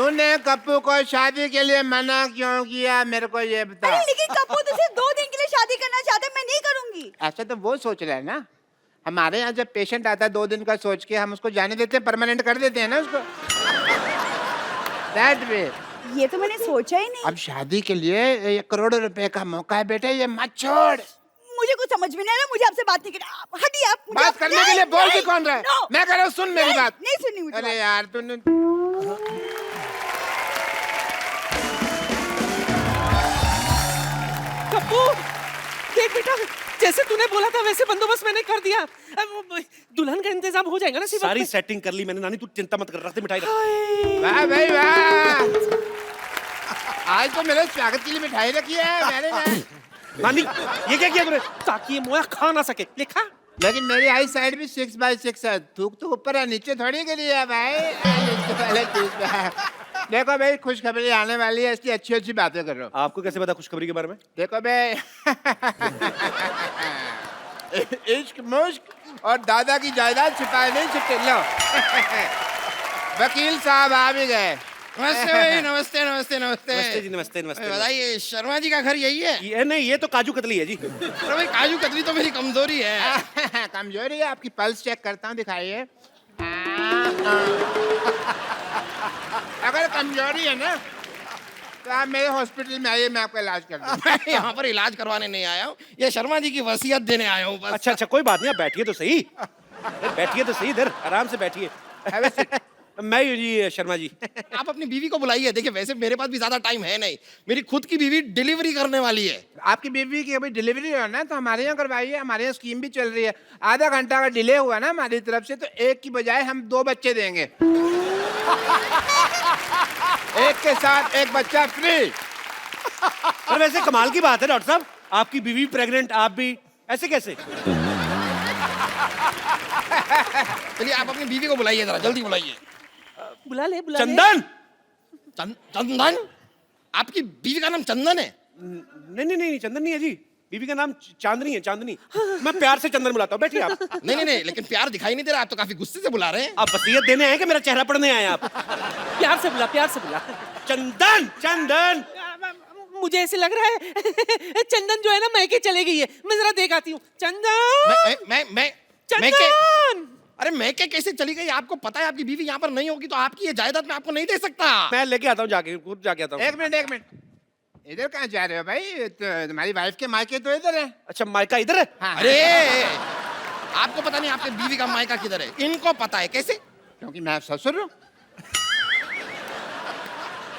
तूने कप्पू को शादी के लिए मना क्यों किया, मेरे को ये बता। अरे लेकिन कप्पू तो सिर्फ 2 दिन के लिए शादी करना चाहते, मैं नहीं करूंगी। ऐसा तो वो सोच रहा है ना, हमारे यहाँ जब पेशेंट आता है 2 दिन का सोच के हम उसको जाने देते हैं, परमानेंट कर देते हैं ना उसको। That way। ये तो मैंने सोचा ही नहीं। अब शादी के लिए 1 करोड़ रुपए का मौका है बेटे, ये मत छोड़। मुझे कुछ समझ में नहीं आ रहा, मुझे आपसे बात नहीं करनी। आप हटिए, आप मुझे बात करने के लिए बोल भी कौन रहा है? no, मैं कह रहा हूँ, सुन मेरी बात। नहीं सुननी मुझे। अरे यार तूने कप्पू देख बेटा, जैसे तूने बोला था वैसे बंदोबस्त मैंने कर दिया। अब वो दुल्हन का इंतजाम हो जाएगा ना। सारी सेटिंग कर ली मैंने नानी, तू चिंता मत कर, रख दे मिठाई रख। वाह भाई वाह, आज तो मेरे स्वागत के लिए मिठाई रखी है मैंने ना। नानी ये क्या किया तूने? ताकि ये मोया खा ना सके। लिखा लेकिन मेरी आई साइड भी 6x6 है, थूक तो ऊपर है नीचे थोड़ी गिरी है भाई। पहले देखो भाई, खुशखबरी आने वाली है, इसकी अच्छी अच्छी बातें कर रहा हूँ। आपको कैसे पता खुशखबरी के बारे में? देखो भाई, इश्क मुश्क और दादा की जायदाद छिपाए नहीं छिपते। लो वकील साहब आ भी गए। नमस्ते भाई, नमस्ते नमस्ते नमस्ते। नमस्ते जी, नमस्ते नमस्ते। बताइए, शर्मा जी का घर यही है? ये नहीं, ये तो काजू कतली है जी। अरे भाई, काजू कतली तो मेरी कमजोरी है। कमजोरी है आपकी? पल्स चेक करता हूँ, दिखाइए। अगर कमजोरी है ना तो आप मेरे हॉस्पिटल में आइए, मैं आपका इलाज कर दूँ। मैं यहाँ पर इलाज करवाने नहीं आया हूँ, ये शर्मा जी की वसीयत देने आया हूँ बस। अच्छा अच्छा, कोई बात नहीं, आप बैठिए तो सही। बैठिए तो सही, इधर आराम से बैठिए। मैं हूँ जी शर्मा जी। आप अपनी बीवी को बुलाइए। देखिए, वैसे मेरे पास भी ज्यादा टाइम है नहीं, मेरी खुद की बीवी डिलीवरी करने वाली है। आपकी बीवी की अभी डिलीवरी हो ना, तो हमारे यहाँ करवाइए, हमारे यहाँ स्कीम भी चल रही है। आधा घंटा का डिले हुआ ना हमारी तरफ से, तो 1 की बजाय हम 2 बच्चे देंगे। एक के साथ 1 बच्चा फ्री। और वैसे कमाल की बात है डॉक्टर साहब, आपकी बीवी प्रेग्नेंट, आप भी, ऐसे कैसे? चलिए आप अपनी बीवी को बुलाइए, जरा जल्दी बुलाइए। बुला ले, बुला चंदन। चंदन? आपकी बीवी का नाम चंदन है? नहीं नहीं नहीं, चंदन नहीं है जी, बीवी का नाम चांदनी है, चांदनी। मैं प्यार से चंदन बुलाता हूँ, बैठिए आप। नहीं नहीं नहीं, लेकिन प्यार दिखाई नहीं दे रहा, आप तो काफी गुस्से से बुला रहे हैं। आप वसीयत देने आए कि मेरा चेहरा पढ़ने आए आप? प्यार से बुला, प्यार से बुला। चंदन चंदन। मुझे ऐसे लग रहा है चंदन जो है ना मैके चले गई है। मैं जरा देख आती हूँ। चंदन, मैं चंदन। अरे मैं कैसे चली गई? आपको पता है आपकी बीवी यहाँ पर नहीं होगी तो आपकी ये जायदाद मैं आपको नहीं दे सकता। मैं लेके आता हूँ, जाके खुद जाके आता हूँ। 1 मिनट 1 मिनट, इधर कहाँ जा रहे हो भाई? तो तुम्हारी वाइफ के मायके तो इधर है। अच्छा, मायका इधर है? हाँ। अरे आपको पता नहीं आपकी बीवी का मायका किधर है? इनको पता है। कैसे? क्योंकि मैं ससुर हूँ।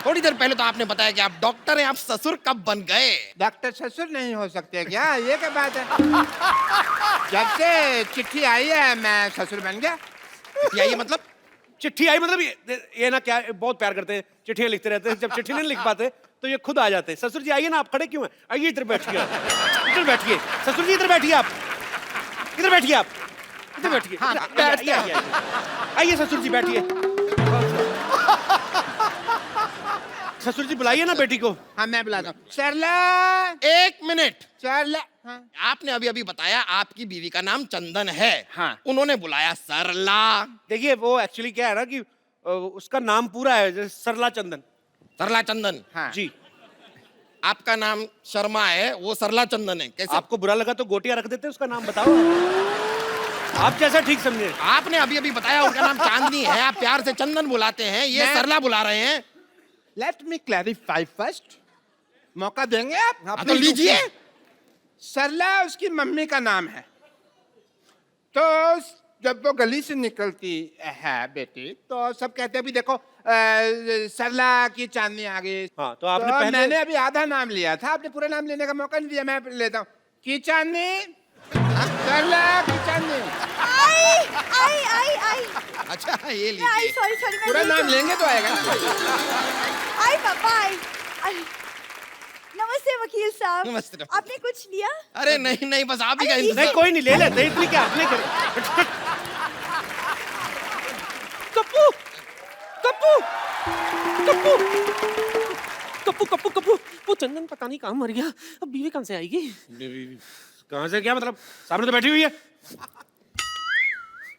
थोड़ी देर पहले तो आपने बताया कि आप डॉक्टर हैं, आप ससुर कब बन गए? डॉक्टर ससुर नहीं हो सकते क्या? ये क्या बात है? जब से चिट्ठी आई है मैं ससुर बन गया। ये मतलब? चिट्ठी आई मतलब ये ना, क्या बहुत प्यार करते हैं, चिट्ठियां लिखते रहते हैं, जब चिट्ठी नहीं लिख पाते तो ये खुद आ जाते हैं। ससुर जी आइए ना, आप खड़े क्यों हैं? आइए इधर बैठिए, इधर बैठिए। ससुर जी इधर बैठिए, आप इधर बैठिए, आप इधर बैठिए। आइए ससुर जी बैठिए। ससुर जी बुलाइए ना बेटी को। हाँ मैं बुलाता हूँ। सरला, 1 मिनट। सरला। हाँ। आपने अभी अभी बताया आपकी बीवी का नाम चंदन है। हाँ। उन्होंने बुलाया सरला। देखिए वो एक्चुअली क्या है ना कि उसका नाम पूरा है जैसे सरला चंदन। सरला चंदन? हाँ। जी। आपका नाम शर्मा है, वो सरला चंदन है। कैसे? आपको बुरा लगा तो गोटियां रख देते, उसका नाम बताओ, आप जैसा ठीक समझे। आपने अभी अभी बताया उनका नाम चांदनी है, आप प्यार से चंदन बुलाते हैं, ये सरला बुला रहे हैं। Let me clarify first. मौका देंगे आप? हाँ, तो लीजिए। सरला उसकी मम्मी का नाम है, तो जब वो गली से निकलती है बेटी तो सब कहते हैं अभी देखो सरला की चांदनी आ गई। हाँ, तो आपने पहले... मैंने अभी आधा नाम लिया था, आपने पूरा नाम लेने का मौका नहीं दिया। मैं लेता हूँ की चांदनी, सरला की चांदनी। आई आई आई आई। अच्छा ये आई, लीजिए। सॉरी सॉरी, पूरा नाम लेंगे तो आएगा। आई पापा, आई। नमस्ते वकील साहब। नमस्ते। आपने कुछ लिया? अरे नहीं नहीं, बस आप ही का अरे, इंतजार। नहीं कोई नहीं, ले लेते इतनी क्या आपने करे। कप्पू, कप्पू, कप्पू, कप्पू, कप्पू, कप्पू। वो चंदन पता नहीं कहाँ मर गया, अब बीवी कहाँ से आएगी? कहाँ से? क्या मतलब? सामने तो बैठी हुई है।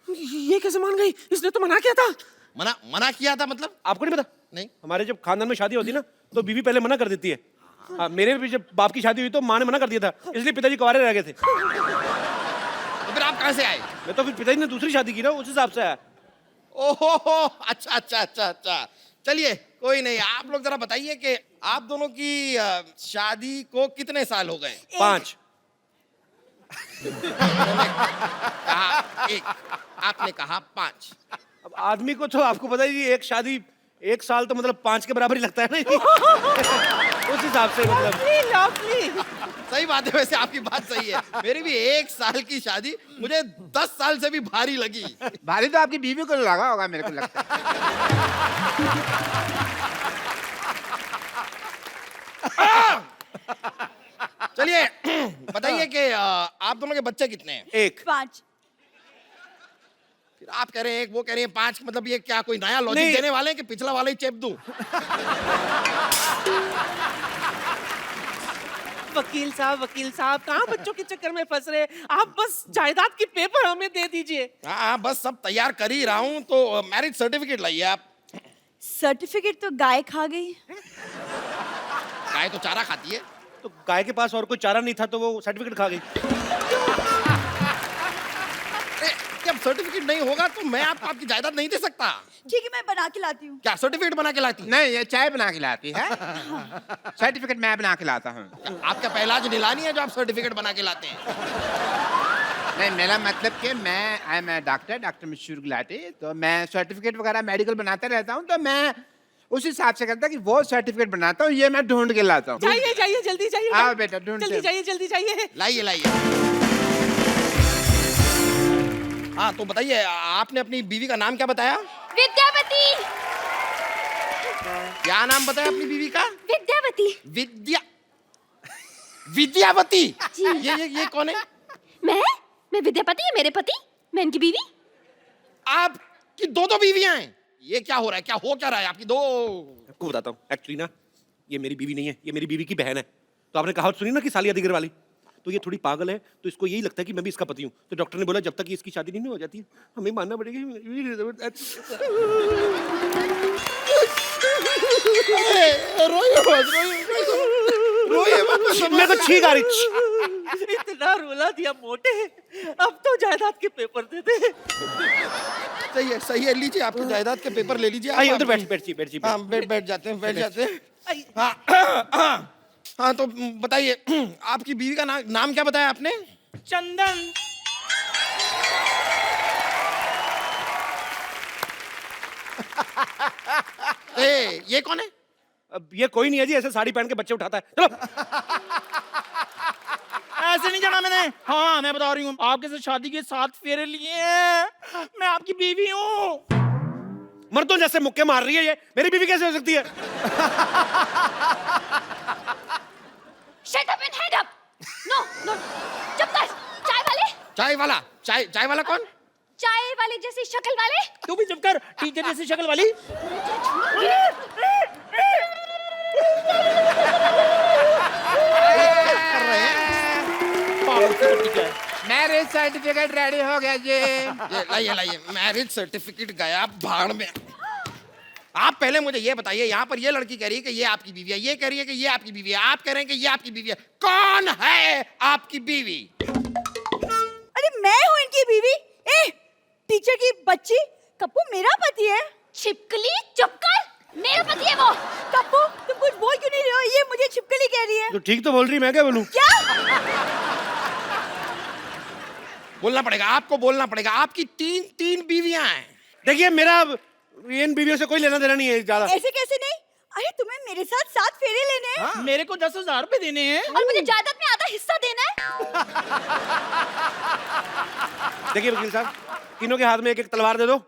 ये कैसे मान गई? इसने तो मना किया था। मना किया था मतलब? आपको नहीं पता? नहीं। हमारे जब खानदान में शादी होती है ना तो बीवी पहले मना कर देती है। हाँ, मेरे भी जब बाप की शादी हुई तो माँ ने मना कर दिया था, इसलिए पिताजी कुंवारे रह गए थे। तो फिर आप कहाँ से आए? मैं तो फिर पिताजी ने दूसरी शादी की ना, उस हिसाब से आया। ओहो, अच्छा अच्छा अच्छा अच्छा, चलिए कोई नहीं। आप लोग जरा बताइए कि आप दोनों की शादी को कितने साल हो गए? 5। कहा 1, आपने कहा 5। अब आदमी को तो आपको पता ही, एक शादी 1 साल तो मतलब 5 के बराबर ही लगता है ना। उस हिसाब से मतलब लवली। सही बात है, वैसे आपकी बात सही है। मेरी भी 1 साल की शादी मुझे 10 साल से भी भारी लगी। भारी तो आपकी बीवी को लगा होगा, मेरे को लगता है। चलिए बताइए कि आप दोनों के बच्चे कितने हैं? 1। 5। फिर आप कह रहे हैं 1, वो कह रहे हैं 5, मतलब ये क्या कोई नया लॉजिक नहीं। देने वाले हैं कि पिछला वाला ही चेप दूं? वकील साहब कहाँ बच्चों के चक्कर में फंस रहे? आप बस जायदाद की पेपर हमें दे दीजिए। हाँ, बस सब तैयार कर ही रहा हूँ, तो मैरिज सर्टिफिकेट लाइए आप। सर्टिफिकेट तो गाय खा गई। गाय तो चारा खाती है। तो गाय के पास और कोई चारा नहीं था तो वो सर्टिफिकेट खा गई। अरे, जब सर्टिफिकेट नहीं होगा तो मैं आपको आपकी जायदाद नहीं दे सकता। ठीक है, मैं बना के लाती हूँ। क्या सर्टिफिकेट बना के लाती? नहीं, ये चाय बना के लाती है। सर्टिफिकेट मैं बना के लाता हूँ। आपका पहला जो नीलानी है जो आप सर्टिफिकेट बना के लाते हैं? नहीं, मेरा मतलब कि आई एम डॉक्टर मशहूर गुलाटी, तो मैं सर्टिफिकेट वगैरह मेडिकल बनाता रहता हूँ, तो मैं उस हिसाब से करता कि वो सर्टिफिकेट बनाता हूँ, ये मैं ढूंढ के लाता हूँ। जाइए जल्दी जाइए। आओ बेटा, ढूंढते जल्दी जाइए। लाइए लाइए। हाँ, तो बताइए आपने अपनी बीवी का नाम क्या बताया? विद्यावती। क्या नाम बताया अपनी बीवी का? विद्यावती। विद्यावती। जी। ये कौन है? मैं विद्यापति, है मेरे पति, मैं इनकी बीवी। आपकी 2 बीवियां हैं? ये क्या हो रहा है? क्या हो क्या रहा है आपकी 2? आपको बताता हूँ, एक्चुअली ना ये मेरी बीवी नहीं है, ये मेरी बीवी की बहन है। तो आपने कहावत सुनी ना कि सालिया दिगर वाली, तो ये थोड़ी पागल है, तो इसको यही लगता है कि मैं भी इसका पति हूँ। तो डॉक्टर ने बोला जब तक इसकी शादी नहीं हो जाती हमें मानना पड़ेगा। मैं तो छींक आ रही। इतना रुला दिया मोटे, अब तो जायदाद के पेपर दे दे। सही है, लीजिए आपकी जायदाद के पेपर ले लीजिए। आइए उधर बैठिए। हाँ, बैठ जाते हैं। हाँ, तो बताइए आपकी बीवी का नाम क्या बताया आपने? चंदन। ये कौन है? अब ये कोई नहीं है जी, ऐसे साड़ी पहन के बच्चे उठाता है। चलो। ऐसे नहीं जाना मैंने। हाँ, मैं बता रही हूँ, आपके साथ शादी के 7 फेरे लिए हैं। मैं आपकी बीवी हूँ। मर्दों जैसे मुक्के मार रही है ये, मेरी बीवी कैसे हो सकती है? Shut up and head up. No. चुप कर। चाय वाला कौन? चाय वाले जैसी शक्ल वाले। तू भी चुप कर, टीचर जैसी शक्ल वाली। मैरिज सर्टिफिकेट रेडी हो गया जी। ये लाइए मैरिज सर्टिफिकेट गया भाड़ में। आप पहले मुझे ये बताइए, यहाँ पर ये लड़की कह रही है कि ये आपकी बीवी है, ये कह रही है कि ये आपकी बीवी है, आप कह रहे हैं कि ये आपकी बीवी है। कौन है आपकी बीवी? अरे मैं हूँ इनकी बीवी। टीचर की बच्ची, कप्पू मेरा पति है। छिपकली चुप कर, मेरा पति है वो। कप्पू तुम कुछ बोल क्यों नहीं रहे हो? ये मुझे छिपकली कह रही है। तो ठीक तो बोल रही, मैं क्या बोलूं? क्या? बोलना पड़ेगा, आपको बोलना पड़ेगा। आपकी 3 बीवियां हैं। देखिए मेरा इन बीवियों से कोई लेना देना नहीं है ज्यादा। ऐसे कैसे नहीं? अरे तुम्हें मेरे साथ 7 फेरे लेने हैं। मेरे को 10,000 रुपए देने हैं। और मुझे जायदाद में आधा हिस्सा देना है। देखिए वकील साहब, तीनों के हाथ में एक तलवार दे दो,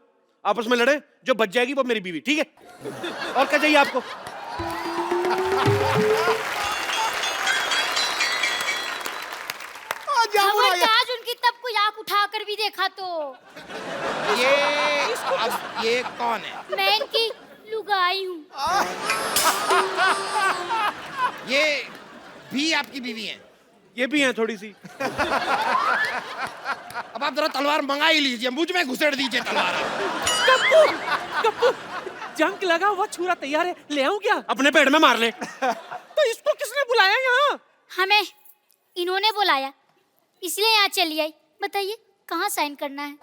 आपस में लड़े, जो बच जाएगी वो मेरी बीवी, ठीक है? और क्या चाहिए आपको? खबरदार उनकी तब कोई आंख उठाकर भी देखा तो। ये कौन है? मैं इनकी लुगाई हूँ। ये भी आपकी बीवी हैं? ये भी हैं थोड़ी सी। अब आप जरा तलवार मंगा ही लीजिए, मुझ में घुसेड़ दीजिए तलवार। कप्पू जंग लगा हुआ छुरा तैयार है, ले आऊं क्या? अपने पेट में मार ले। तो इसको किसने बुलाया यहाँ? हमें इन्होंने बुलाया, इसलिए यहाँ चली आई। बताइए कहाँ साइन करना है?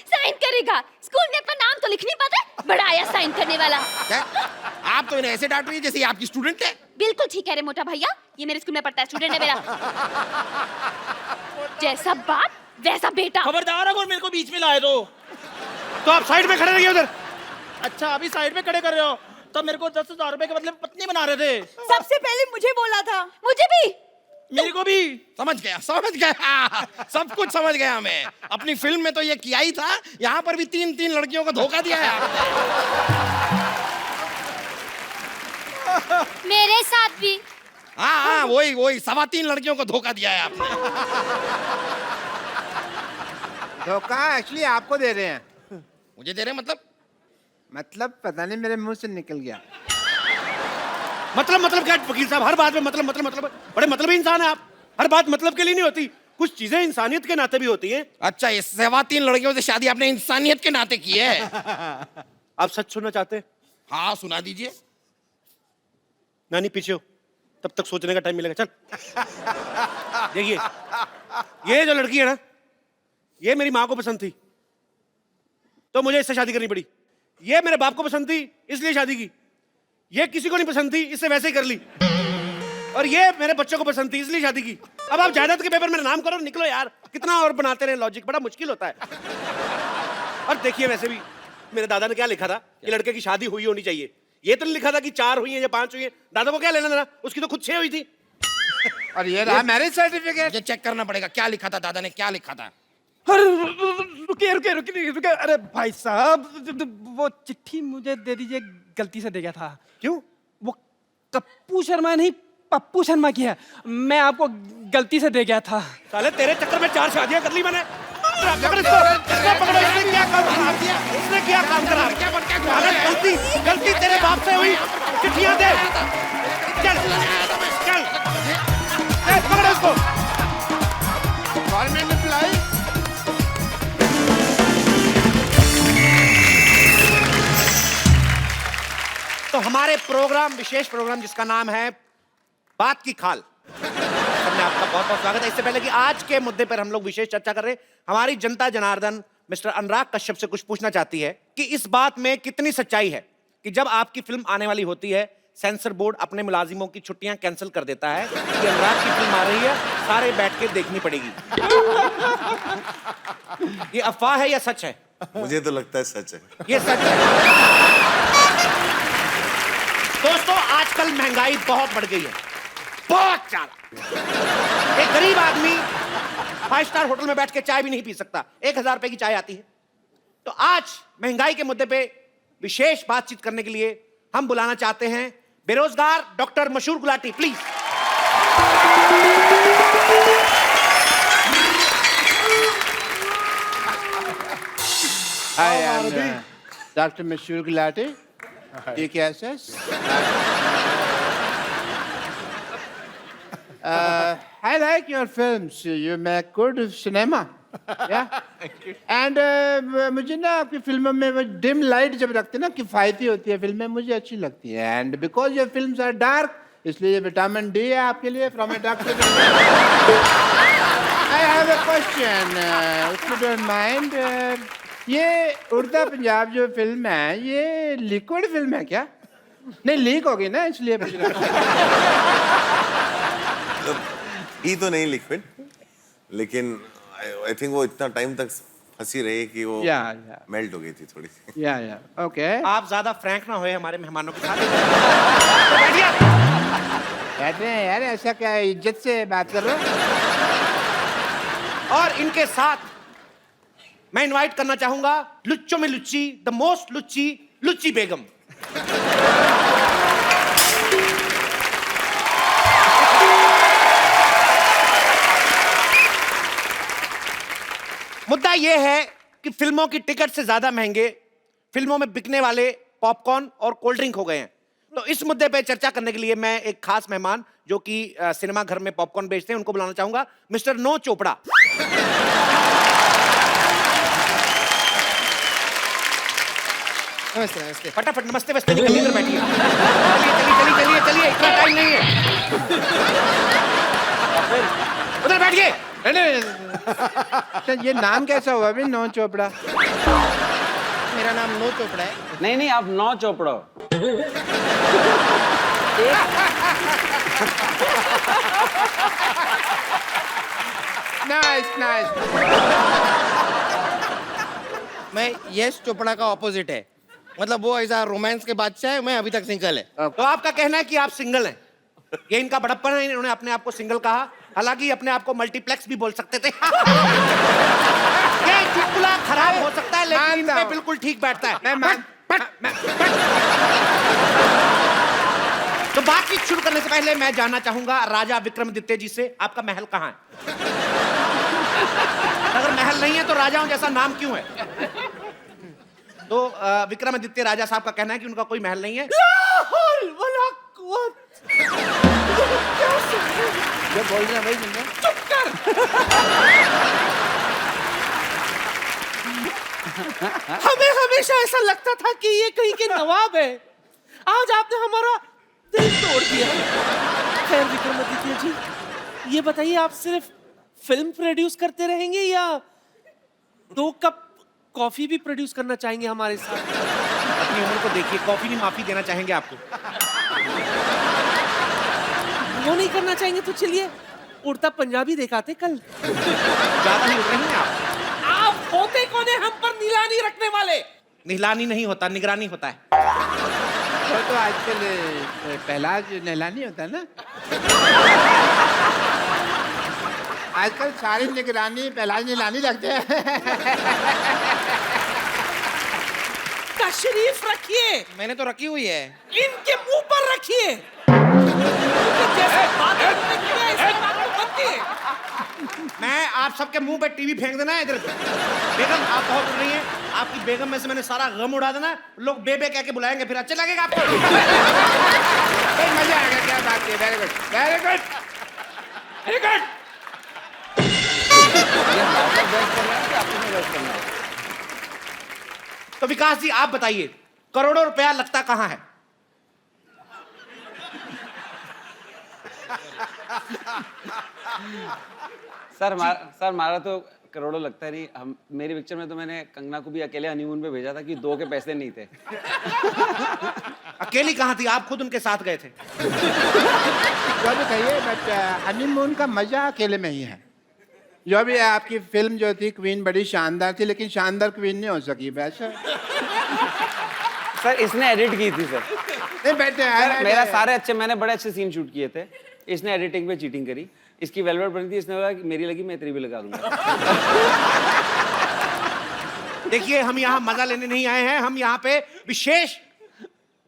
साइन करेगा? स्कूल में अपना नाम तो लिख नहीं पाता, बड़ा आया साइन करने वाला। क्या? आप तो इन्हें ऐसे डांट रही है जैसे ये आपकी स्टूडेंट है। बिल्कुल ठीक कह रहे मोटा भैया, ये मेरे स्कूल में पढ़ता है, स्टूडेंट है मेरा। जैसा बाप वैसा बेटा। खबरदार अगर मेरे को बीच में लाए तो आप साइड में खड़े रहिए उधर। अच्छा अभी साइड में खड़े कर रहे हो, तो मेरे को 10,000 रुपए के बदले में पत्नी बना रहे थे। सबसे पहले मुझे बोला था। मुझे भी। मेरे को भी। समझ गया सब कुछ समझ गया मैं। अपनी फिल्म में तो ये किया ही था, यहाँ पर भी 3 लड़कियों को धोखा दिया है आपने। मेरे साथ भी। हाँ वही 3.25 लड़कियों को धोखा दिया है आपने। धोखा एक्चुअली आपको दे रहे हैं। मुझे दे रहे हैं मतलब पता नहीं मेरे मुंह से निकल गया। मतलब क्या वकील साहब, हर बात में मतलब बड़े मतलबी इंसान है आप। हर बात मतलब के लिए नहीं होती, कुछ चीजें इंसानियत के नाते भी होती हैं। अच्छा ये 3.25 लड़कियों से शादी आपने इंसानियत के नाते की है। आप सच सुनना चाहते हैं? हाँ सुना दीजिए। नानी पीछे हो, तब तक सोचने का टाइम मिलेगा। चल देखिए, ये जो लड़की है ना, ये मेरी माँ को पसंद थी तो मुझे इससे शादी करनी पड़ी। ये मेरे बाप को पसंद थी इसलिए शादी की। ये किसी को नहीं पसंद थी, इससे वैसे ही कर ली। और ये मेरे बच्चों को पसंद थी इसलिए शादी की। अब आप जायदाद के पेपर मेरा नाम करो, निकलो यार। कितना और बनाते रहे लॉजिक, बड़ा मुश्किल होता है। और देखिए वैसे भी मेरे दादा ने क्या लिखा था कि लड़के की शादी हुई होनी चाहिए। ये तो नहीं लिखा था कि 4 हुई है या 5 हुई है। दादा को क्या लेना देना, उसकी तो खुद 6 हुई थी। और ये रहा मैरिज सर्टिफिकेट। ये चेक करना पड़ेगा क्या लिखा था, दादा ने क्या लिखा था। अरे रुकिए। अरे भाई साहब, वो चिट्ठी मुझे दे दीजिए, गलती से दे गया था। क्यों? वो कप्पू शर्मा नहीं, पप्पू शर्मा की है। मैं आपको गलती से दे गया था। साले तेरे चक्कर में 4 शादियां कर ली मैंने। पकड़ो इसको, पकड़ो। इसने क्या काम खराब किया? इसने क्या काम खराब किया? गलती तेरे बाप से हुई। चिट्ठियां दे। चल पकड़ो इसको। कॉल में रिप्लाई। तो हमारे प्रोग्राम, विशेष प्रोग्राम जिसका नाम है बात की खाल, में आपका बहुत बहुत स्वागत है। इससे पहले कि आज के मुद्दे पर हम लोग विशेष चर्चा कर रहे हैं, हमारी जनता जनार्दन मिस्टर अनुराग कश्यप से कुछ पूछना चाहती है कि इस बात में कितनी सच्चाई है कि जब आपकी फिल्म आने वाली होती है, सेंसर बोर्ड अपने मुलाजिमों की छुट्टियां कैंसिल कर देता है कि अनुराग की फिल्म आ रही है, सारे बैठ के देखनी पड़ेगी। ये अफवाह है या सच है? मुझे तो लगता है सच है। ये सच है। दोस्तों आजकल महंगाई बहुत बढ़ गई है, बहुत ज्यादा। एक गरीब आदमी 5 स्टार होटल में बैठ के चाय भी नहीं पी सकता, 1000 रुपए की चाय आती है। तो आज महंगाई के मुद्दे पे विशेष बातचीत करने के लिए हम बुलाना चाहते हैं बेरोजगार डॉक्टर मशहूर Gulati, please. Hi, I'm Dr. Mashur Gulati. DKSS. I like your films. You make good cinema. Yeah. And मुझे ना आपकी फिल्मों में वो डिम लाइट जब रखते हैं ना, किफायती होती है फिल्में, मुझे अच्छी लगती है। And because your films are dark, इसलिए ये विटामिन डी है आपके लिए from a doctor. I have a question if you don't mind. ये उड़ता पंजाब जो फिल्म है, ये लिक्विड फिल्म है क्या? नहीं, लीक होगी ना, इसलिए पूछ रहा हूं। ही तो नहीं लिक्विड, लेकिन आई थिंक वो इतना टाइम तक फंसी रही कि वो मेल्ट हो गई थी थोड़ी सी। या ओके। आप ज्यादा फ्रैंक ना होए हमारे मेहमानों के साथ। कहते हैं यार, ऐसा क्या इज्जत से बात कर रहे हो? और इनके साथ मैं इनवाइट करना चाहूंगा लुच्चों में लुच्ची, द मोस्ट लुच्ची, लुच्ची बेगम। मुद्दा यह है कि फिल्मों की टिकट से ज्यादा महंगे फिल्मों में बिकने वाले पॉपकॉर्न और कोल्ड ड्रिंक हो गए हैं। तो इस मुद्दे पे चर्चा करने के लिए मैं एक खास मेहमान जो कि सिनेमा घर में पॉपकॉर्न बेचते हैं, उनको बुलाना चाहूंगा, मिस्टर नो चोपड़ा। नमस्ते नमस्ते। फटाफट नमस्ते वस्ते निकलिए, इधर बैठिए। चलिए, इतना टाइम नहीं है। उधर बैठिए। तो ये नाम कैसा हुआ अभी, नो चोपड़ा? मेरा नाम नो चोपड़ा है। नहीं आप 9 चोपड़ा हो। नाइस। मैं यश चोपड़ा का ऑपोजिट है। मतलब वो ऐसा रोमांस के बादशाह है, मैं अभी तक सिंगल है। तो आपका कहना है कि आप सिंगल हैं? ये इनका बड़प्पन है, इन्होंने अपने आप को सिंगल कहा। हालांकि अपने आप को मल्टीप्लेक्स भी बोल सकते थे। ये चुटकुला खराब हो सकता है, लेकिन इन पे बिल्कुल ठीक बैठता है। तो बातचीत शुरू करने से पहले मैं जानना चाहूंगा राजा विक्रमादित्य जी से, आपका महल कहाँ है? अगर महल नहीं है तो राजाओं जैसा नाम क्यों है? तो विक्रमादित्य राजा साहब का कहना है कि उनका कोई महल नहीं है। जो बोल रहे हैं भाई सुन। चुप कर। हमें हमेशा ऐसा लगता था कि ये कहीं के नवाब है। आज आपने हमारा दिल तोड़ दिया। खैर विक्रमादित्य जी, ये बताइए आप सिर्फ फिल्म प्रोड्यूस करते रहेंगे या 2 कप कॉफी भी प्रोड्यूस करना चाहेंगे हमारे साथ? अपनी उम्र को देखिए, कॉफी नहीं माफी देना चाहेंगे आपको। वो नहीं करना चाहेंगे तो चलिए उड़ता पंजाबी दिखाते कल। ज्यादा नहीं उड़ रही हैं आप होते कौन है हम पर नीलानी रखने वाले? निगरानी नहीं होता, निगरानी होता है। तो आजकल पहला जो नहलानी होता है ना, आजकल सारी निगरानी पहला नीलानी रखते हैं। तशरीफ रखिए, मैंने तो रखी हुई है। इनके मुंह पर रखिए। जैसे बात करने के लिए ऐसे बात मत कीजिए। मैं आप सबके मुंह पे टीवी फेंक देना है इधर। बेगम आप बहुत उड़ रही हैं, आपकी बेगम में से मैंने सारा गम उड़ा देना है। लोग बेबे कह के बुलाएंगे, फिर अच्छा लगेगा आपको। मजा आएगा, क्या बात है। Very good, very good, very good. तो विकास जी आप बताइए, करोड़ों रुपया लगता कहाँ है? सर हमारा तो करोड़ों लगता नहीं। हम मेरी पिक्चर में तो मैंने कंगना को भी अकेले हनीमून पे भेजा था कि 2 के पैसे नहीं थे। अकेली कहाँ थी? आप खुद उनके साथ गए थे। जो भी कहिए, बट हनीमून का मजा अकेले में ही है। जो भी आपकी फिल्म जो थी क्वीन बड़ी शानदार थी, लेकिन शानदार क्वीन नहीं हो सकी वैसे। सर इसने एडिट की थी सर। नहीं बैठे मेरा सारे अच्छे, मैंने बड़े अच्छे सीन शूट किए थे। इसने एडिटिंग पे चीटिंग करी। इसकी वेलवेट बनी थी, इसने बोला कि मेरी लगी मैं तेरी भी लगा दूंगा। देखिए हम यहाँ मजा लेने नहीं आए हैं, हम यहाँ पे विशेष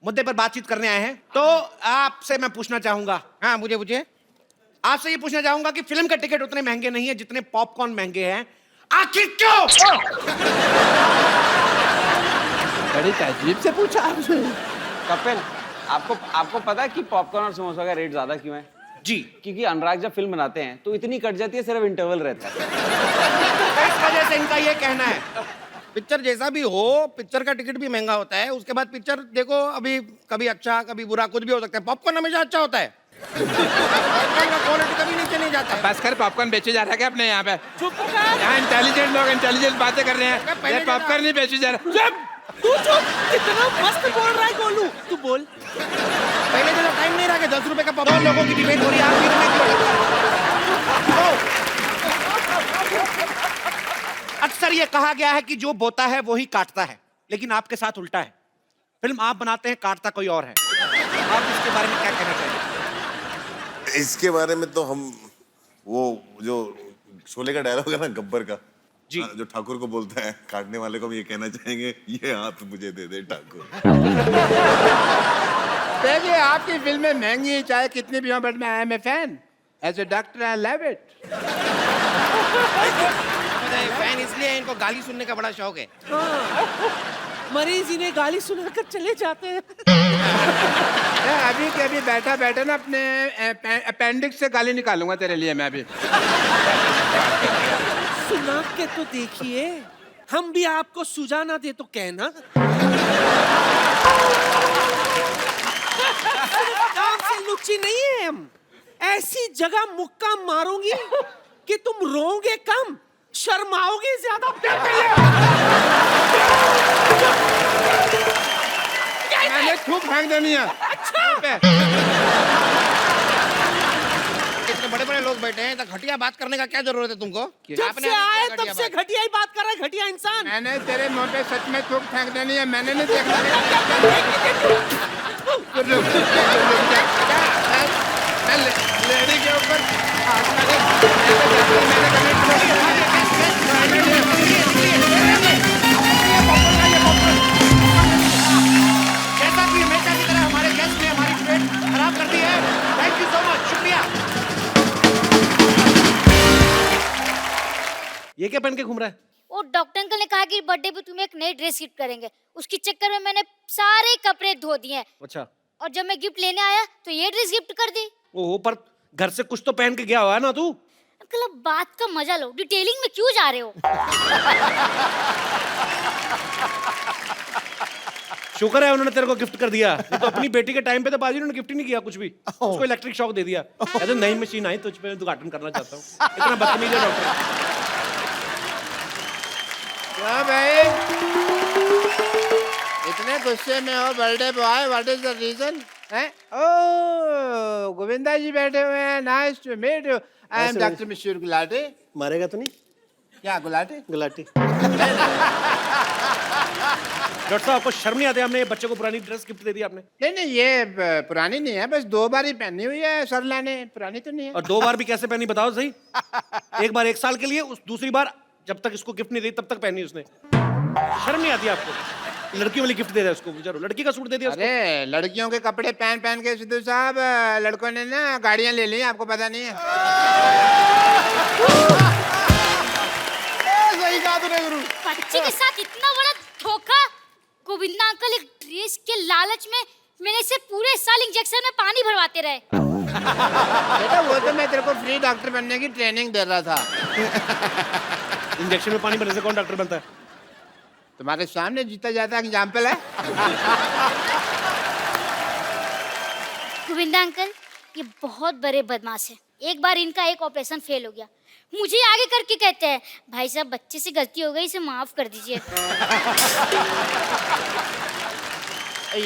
मुद्दे पर बातचीत करने आए हैं। तो आपसे मैं पूछना चाहूंगा, हाँ मुझे आपसे ये पूछना चाहूंगा कि फिल्म के टिकट उतने महंगे नहीं है जितने पॉपकॉर्न महंगे हैं। आखिर क्यों? बड़ी तहजीब से पूछा आपसे। कपिल आपको पता है कि पॉपकॉर्न और समोसा का रेट ज्यादा क्यों है? जी, क्योंकि अनुराग जब फिल्म बनाते हैं तो इतनी कट जाती है, सिर्फ इंटरवल रहता है। इस वजह से इनका ये कहना है। पिक्चर जैसा भी हो, पिक्चर का टिकट भी महंगा होता है। उसके बाद पिक्चर देखो, अभी कभी अच्छा कभी बुरा कुछ भी हो सकता है। पॉपकॉर्न हमेशा अच्छा होता है। पॉपकॉर्न का क्वालिटी कभी नीचे नहीं जाता है। बस कर, पॉपकॉर्न बेचे जा रहा है क्या अपने यहाँ पे? चुप कर। यहाँ इंटेलिजेंट लोग इंटेलिजेंट बातें कर रहे हैं। ये पॉपकॉर्न नहीं बेचे जा रहा। चुप, तू चुप। कितना मस्त बोल रहा है गोलू। तू बोल। पहले जैसा टाइम नहीं रहा कि 10 रुपए का दो पॉपकॉर्न। लोगों की डिबेट हो रही है, आप बीच में क्यों? अक्सर ये कहा गया है कि जो बोता है वो ही काटता है, लेकिन आपके साथ उल्टा है। फिल्म आप बनाते हैं, काटता कोई और है। आप इसके बारे में क्या कहना चाहेंगे? इसके बारे में तो हम वो जो शोले का डायलॉग है ना गब्बर का जी, जो ठाकुर को बोलता है काटने वाले को हम ये कहना चाहेंगे, ये हाथ मुझे दे दे ठाकुर। देखिए आपकी फिल्में महंगी चाहे कितनी भी हो, बट मैं I am a fan. As a doctor I love it. Fan इसलिए इनको गाली सुनने का बड़ा शौक है। मरीज इन्हें गाली सुनाकर चले जाते हैं। अभी के अभी बैठा बैठा ना अपने अपेंडिक्स से गाली निकालूंगा तेरे लिए मैं अभी। सुना के तो देखिए, हम भी आपको सुझा ना दे तो कहना। काम से लुच्ची नहीं है हम, ऐसी जगह मुक्का मारूंगी कि तुम रोओगे कम, शर्माओगे ज्यादा। मैंने थूक फेंक देनी है। इतने बड़े बड़े लोग बैठे हैं तो घटिया बात करने का क्या जरूरत है तुमको? जब आपने से अभी आए क्या तब घटिया से बात? घटिया ही बात कर रहा है, घटिया इंसान। मैंने तेरे मुंह पे सच में थूक फेंक देनी है, मैंने नहीं देखा। लेडी के ऊपर जैसा कि हमेशा की तरह हमारे गेस्ट ने हमारी डिबेट खराब कर दी है। थैंक यू सो मच, शुक्रिया। ये क्या पहन के घूम रहा है? वो डॉक्टर अंकल ने कहा कि बर्थडे पे तुम्हें एक नई ड्रेस गिफ्ट करेंगे, उसके चक्कर में मैंने सारे कपड़े धो दिए हैं। अच्छा। और जब मैं गिफ्ट लेने आया तो ये ड्रेस गिफ्ट कर दी। ओहो, पर घर से कुछ तो पहन के गया हुआ है ना तू? अंकल अब बात का मजा लो, डिटेलिंग में क्यों जा रहे हो? शुक्र है उन्होंने तेरे को गिफ्ट कर दिया, नहीं तो अपनी बेटी के टाइम पे तो बाजी उन्होंने गिफ्ट ही नहीं किया कुछ भी। उसको इलेक्ट्रिक शॉक दे दिया। कहते नई मशीन आई तुझ पे उद्घाटन करना चाहता हूँ। इतना बदतमीज है डॉक्टर। क्या भाई इतने गुस्से में हो birthday boy? What is the reason? Oh Govinda ji बैठे हुए हैं, nice to meet you. I am doctor Mishra Gulati. मारेगा तो नहीं? क्या गुलाटी? गुलाटी। डॉक्टर साहब आपको शर्म नहीं आती? हमने बच्चे को पुरानी ड्रेस गिफ्ट दे दी आपने। नहीं नहीं, ये पुरानी नहीं है, बस 2 बार ही पहनी हुई है सरला ने, पुरानी तो नहीं है। और 2 बार भी कैसे पहनी बताओ सही? एक बार 1 साल के लिए, उस दूसरी बार जब तक इसको गिफ्ट नहीं दी तब तक पहनी उसने। शर्म नहीं आती आपको? लड़कियों वाली गिफ्ट दे दिया उसको, बेचारो लड़की का सूट दे दिया उसको। अरे लड़कियों के कपड़े पहन पहन के सिद्धू साहब लड़कों ने ना गाड़ियां ले ली, आपको पता नहीं है? सही कहा तूने गुरु। बच्चे के साथ इतना बड़ा धोखा। गोविंदा अंकल एक ड्रेस के लालच में मैंने इसे पूरे साल इंजेक्शन में पानी भरवाते रहे। बेटा वो तो मैं तेरे को फ्री डॉक्टर बनने की ट्रेनिंग दे रहा था। इंजेक्शन में पानी भरने से कौन डॉक्टर बनता है? तुम्हारे सामने जीता जाता एग्जाम्पल है। गोविंदा अंकल ये बहुत बड़े बदमाश है। एक बार इनका एक ऑपरेशन फेल हो गया, मुझे आगे करके कहते हैं भाई साहब बच्चे से गलती हो गई, इसे माफ कर दीजिए।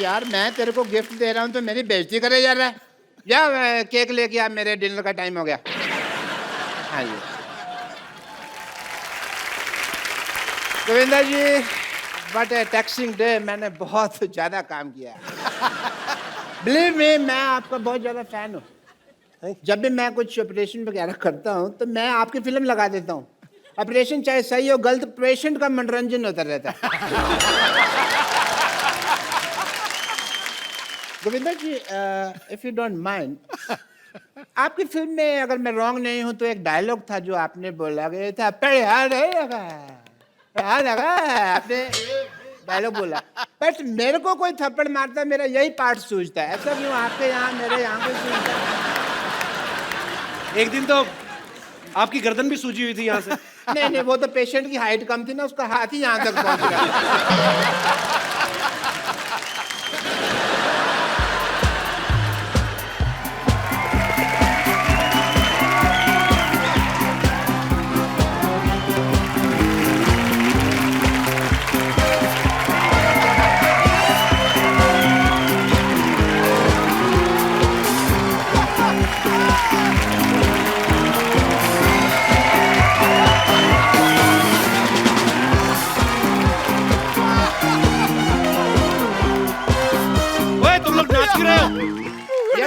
यार मैं तेरे को गिफ्ट दे रहा हूँ तो मेरी बेइज्जती करे जा रहा है। या केक लेके आ, मेरे डिनर का टाइम हो गया। हाँ जी गोविंदा जी, बट टैक्सिंग डे, मैंने बहुत ज़्यादा काम किया। बिलीव मी, मैं आपका बहुत ज़्यादा फैन हूँ। जब भी मैं कुछ ऑपरेशन वगैरह करता हूँ तो मैं आपकी फिल्म लगा देता हूँ। ऑपरेशन चाहे सही हो गलत, पेशेंट का मनोरंजन होता रहता है। गोविंदा जी, इफ यू डोंट माइंड, आपकी फिल्म में अगर मैं रॉन्ग नहीं हूं तो एक डायलॉग था जो आपने बोला गया था, आपने डायलॉग बोला, बट मेरे को कोई थप्पड़ मारता मेरा यही पार्ट सूझता है। ऐसा क्यों आपके यहाँ मेरे यहाँ पे सूझता है? एक दिन तो आपकी गर्दन भी सूजी हुई थी यहाँ से। नहीं नहीं, वो तो पेशेंट की हाइट कम थी ना, उसका हाथ ही यहाँ तक पहुँच गया।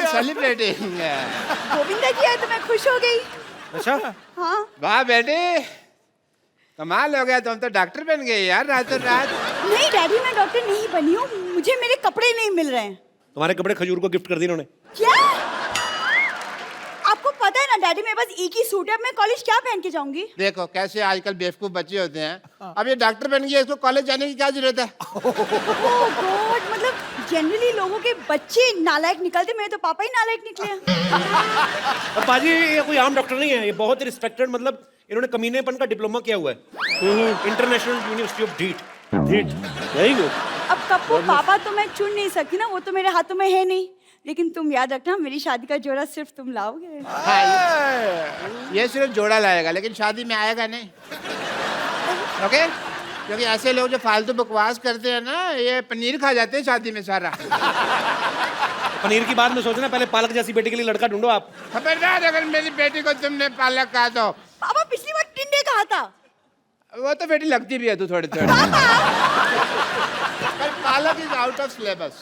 सेलिब्रेटिंग। गोविंदा जी आए तो मैं खुश हो गई। अच्छा? हाँ। वाह बेटे, कमाल हो गया, तुम तो डॉक्टर बन गए यार रातों रात। नहीं डैडी, मैं डॉक्टर नहीं बनी हूँ, मुझे मेरे कपड़े नहीं मिल रहे हैं। तुम्हारे कपड़े खजूर को गिफ्ट कर दिए उन्होंने। क्या? आपको पता है ना डैडी, मेरे पास एक ही सूट है, अब मैं कॉलेज क्या पहन के जाऊंगी? देखो कैसे आजकल बेवकूफ बच्चे होते हैं। अब ये डॉक्टर बन गया, इसको कॉलेज जाने की क्या जरूरत है? ओह गॉड, मतलब जनरली लोगों के बच्चे नालायक निकलते, मेरे तो पापा ही नालायक निकले हैं। और बाजी ये कोई आम डॉक्टर नहीं है, ये बहुत ही रिस्पेक्टेड, मतलब इन्होंने कमीनेपन का डिप्लोमा किया हुआ है इंटरनेशनल यूनिवर्सिटी ऑफ ढीठ। Very good. अब कप्पू पापा तो मैं चुन नहीं सकती ना, वो तो मेरे हाथों में है नहीं। लेकिन तुम याद रखना, मेरी शादी का जोड़ा सिर्फ तुम लाओगे। हाँ, ये सिर्फ जोड़ा लाएगा, लेकिन शादी में आएगा नहीं। ओके? क्योंकि ऐसे लोग जो फालतू बकवास करते हैं ना, ये पनीर खा जाते हैं शादी में सारा। पनीर की बात में सोचना, पहले पालक जैसी बेटी के लिए लड़का ढूंढो आप। खबरदार अगर मेरी बेटी को तुमने पालक कहा तो। पापा पिछली बार टिंडे कहा था। वो तो बेटी लगती भी है तू थोड़ी थोड़ी। पर पालक इज आउट ऑफ सिलेबस।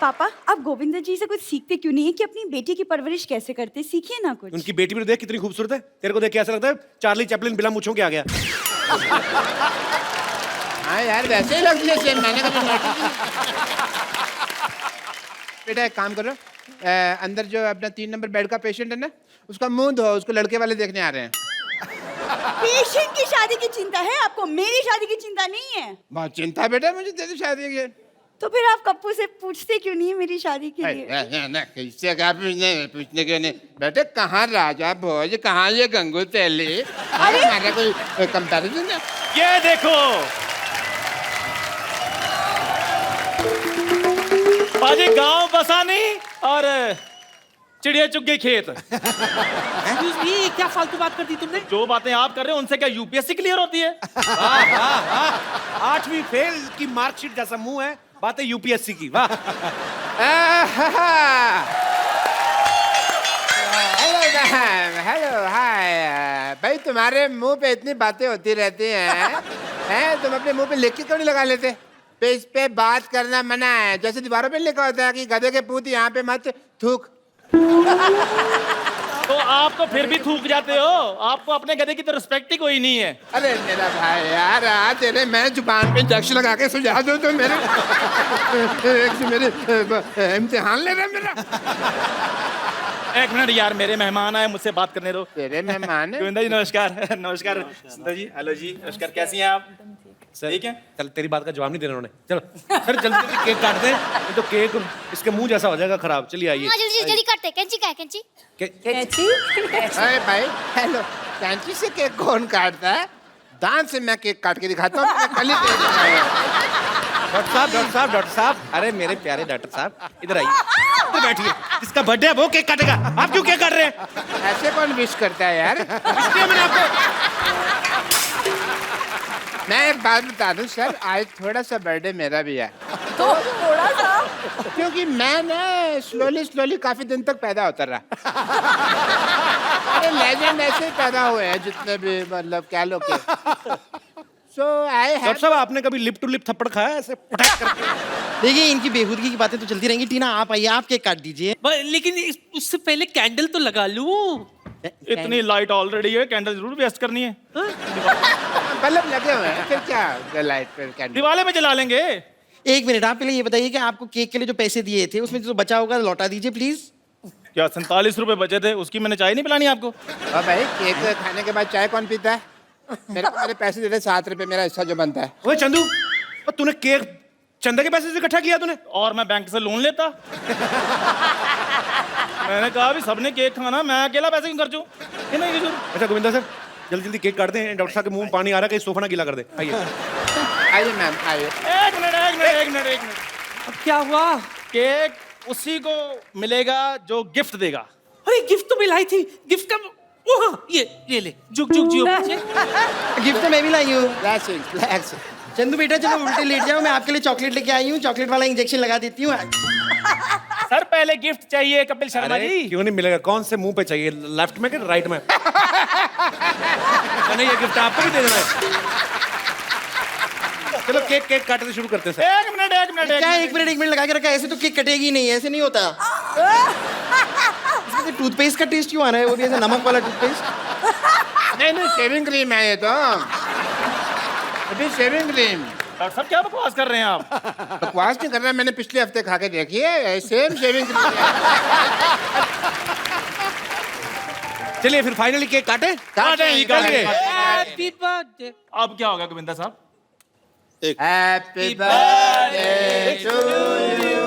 पापा आप गोविंदा जी से कुछ सीखते क्यों नहीं है कि अपनी बेटी की परवरिश कैसे करते? सीखिए ना कुछ। उनकी बेटी भी तो देख कितनी खूबसूरत है। तेरे को देख के ऐसा लगता है चार्ली चैपलिन बिना मूंछों के आ गया। हाँ यार, वैसे ही लगती है सेम। मैंने कभी नोटिस नहीं। बेटा एक काम करो, अंदर जो अपना 3 नंबर बेड का पेशेंट है ना, उसका मुंह धो, उसको लड़के वाले देखने आ रहे हैं। पेशेंट की शादी की चिंता है आपको, मेरी शादी की चिंता नहीं है। बहुत चिंता है बेटा मुझे तेरी शादी की। तो फिर आप कप्पू से पूछते क्यों नहीं है मेरी शादी के लिए? ना किससे क्या पूछने क्यों नहीं बेटे? कहाँ राजा भोज, कहाँ ये गंगू तेली? अरे हमारा कोई कंपैरिजन है? ये देखो बाजी, गांव बसा नहीं और चिड़िया चुग गई खेत। Excuse me, क्या फालतू बात कर दी तुमने? जो बातें आप कर रहे हो उनसे क्या यूपीएससी क्लियर होती है? 8वीं फेल की मार्कशीट जैसा मुंह है, बातें यूपीएससी की। वाह। हेलो हाय भाई, तुम्हारे मुंह पे इतनी बातें होती रहती हैं, तुम अपने मुंह पे लिख के क्यों नहीं लगा लेते? इस पे बात करना मना है, जैसे दीवारों पे लिखा होता है कि गधे के पूत यहाँ पे मत थूक। तो आप तो फिर भी थूक जाते हो, आपको अपने गधे की तो रिस्पेक्ट ही कोई नहीं है। अरे मेरा भाई यार, तेरे मैं जुबान पे इंजेक्शन लगा के सुझा दूं तो मेरे इम्तिहान ले रहा है मेरा। एक मिनट यार, मेरे मेहमान आए, मुझसे बात करने दो। तेरे मेहमान है? गोविंदा जी नमस्कार। नमस्कार सुंदर जी। हेलो जी, नमस्कार, कैसी हैं आप? ठीक है। चल तेरी बात का जवाब नहीं देना उन्होंने। चलो सर जल्दी केक काट दे, नहीं तो केक इसके मुंह जैसा हो जाएगा खराब। चलिए आइए। हाँ, जल्दी जल्दी काटते। कैंची का है? कैंची? अरे भाई हेलो, कैंची से केक कौन काटता है? दांत से मैं केक काट के दिखाता हूँ। डॉक्टर साहब, अरे मेरे प्यारे डॉक्टर साहब, इधर आइए, इधर बैठिए। जिसका बर्थडे है वो केक काटेगा, आप क्यों केक काट रहे हैं? ऐसे कौन विश करता है यार? इसलिए मैंने आपको। मैं एक बात बता दूं सर, आज थोड़ा सा बर्थडे मेरा भी है। तो थोड़ा सा, क्योंकि मैं ना स्लोली काफी दिन तक पैदा होता रहा। अरे लेजेंड ऐसे ही पैदा हुए हैं जितने भी, मतलब क्या लोग के। So डॉक्टर साहब, आपने कभी लिप टू लिप थप्पड़ खाया ऐसे पटाख करके? देखिए इनकी बेहूदगी की बातें तो चलती रहेंगी। टीना आप आइए, आप केक काट दीजिए। लेकिन उससे पहले कैंडल तो लगा लूं। इतनी लाइट ऑलरेडी है, कैंडल जरूर वेस्ट करनी है। बल्ब लगे हुए हैं, फिर क्या लाइट पर कैंडल? दिवाले में जला लेंगे। एक मिनट, आप पहले ये बताइए कि आपको केक के लिए जो पैसे दिए थे उसमें जो बचा होगा लौटा दीजिए प्लीज। क्या 47 रुपए बचे थे? उसकी मैंने चाय नहीं पिलानी आपको? और भाई केक खाने के बाद चाय कौन पीता है? मेरे पैसे दे दे 7 रुपए, मेरा हिस्सा जो बनता है। ओए चंदू, और तूने केक चंदे के पैसे से इकट्ठा किया तूने? और मैं बैंक से लोन लेता। मैंने कहा भी सबने केक खाना, मैं अकेला पैसे क्यों खर्चूं? अच्छा गोविंदा सर, जल्दी जल्दी केक काट दें। डॉक्टर साहब के मुंह में पानी आ रहा है, कहीं सोफा ना गीला कर दे। आइए आइए मैम आइए। एक मिनट। अब क्या हुआ? केक उसी को मिलेगा जो गिफ्ट देगा। अरे गिफ्ट तो मिलाई थी। गिफ्ट का हाँ, ये ले। जुग जियो बच्चे। गिफ्ट तो मैं भी लाई हूँ। रिलैक्स। चंदू बेटा चलो उल्टे लेट जाओ, मैं आपके लिए चॉकलेट लेके आई हूँ, चॉकलेट वाला इंजेक्शन लगा देती हूँ। सर पहले गिफ्ट चाहिए कपिल शर्मा अरे जी। क्यों नहीं मिलेगा? कौन से मुंह पे चाहिए, लेफ्ट में कि राइट में? नहीं, ये गिफ्ट आपको भी दे देना है। चलो केक काटते शुरू करते हैं सर। एक मिनट क्या एक मिनट लगा के रखा है? ऐसे तो केक कटेगी नहीं, ऐसे नहीं होता। इसमें टूथपेस्ट का टेस्ट क्यों आ रहा है? वो भी ऐसे नमक वाला टूथपेस्ट। नहीं शेविंग क्रीम है ये तो, अभी शेविंग क्रीम। डॉक्टर साहब क्या बकवास कर रहे हैं आप? बकवास नहीं कर रहा, मैंने पिछले हफ्ते खा के देखी है, सेम शेविंग क्रीम। चलिए फिर फाइनली केक काटे। Happy birthday. अब क्या होगा गोविंदा साहब? Happy birthday to you,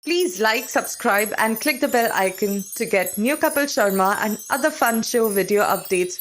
happy Please like, subscribe, and click the bell icon to get new Kapil Sharma and other fun show video updates